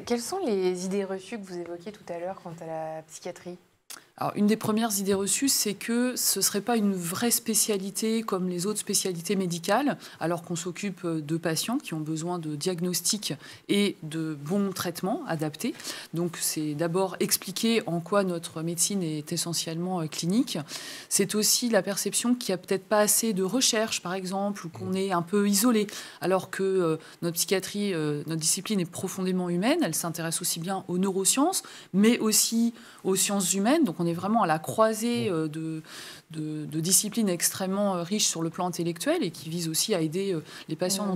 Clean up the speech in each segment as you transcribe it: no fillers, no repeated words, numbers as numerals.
Quelles sont les idées reçues que vous évoquiez tout à l'heure quant à la psychiatrie ? Alors, une des premières idées reçues, c'est que ce ne serait pas une vraie spécialité comme les autres spécialités médicales, alors qu'on s'occupe de patients qui ont besoin de diagnostics et de bons traitements adaptés. Donc, c'est d'abord expliquer en quoi notre médecine est essentiellement clinique. C'est aussi la perception qu'il n'y a peut-être pas assez de recherche, par exemple, ou qu'on est un peu isolé, alors que notre psychiatrie, notre discipline est profondément humaine. Elle s'intéresse aussi bien aux neurosciences, mais aussi aux sciences humaines. Donc, on est vraiment à la croisée de disciplines extrêmement riches sur le plan intellectuel et qui visent aussi à aider les patients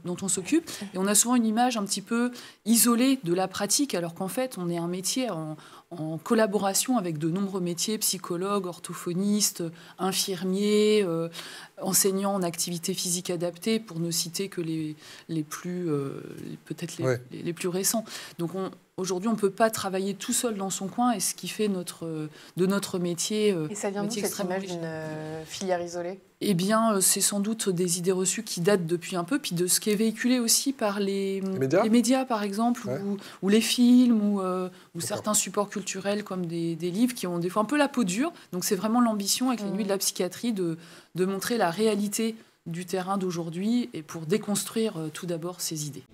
dont on s'occupe. Et on a souvent une image un petit peu isolée de la pratique, alors qu'en fait, on est un métier en collaboration avec de nombreux métiers, psychologues, orthophonistes, infirmiers, enseignants en activité physique adaptée, pour ne citer que les plus, peut-être les plus récents. Donc, aujourd'hui, on ne peut pas travailler tout seul dans son coin, et ce qui fait de notre métier. Et ça vient d'où cette image d'une filière isolée ? Eh bien, c'est sans doute des idées reçues qui datent depuis un peu, puis de ce qui est véhiculé aussi par les médias, par exemple, ou les films, ou certains supports culturels comme des livres qui ont des fois un peu la peau dure. Donc, c'est vraiment l'ambition avec les Nuits de la psychiatrie de montrer la réalité du terrain d'aujourd'hui et pour déconstruire tout d'abord ces idées.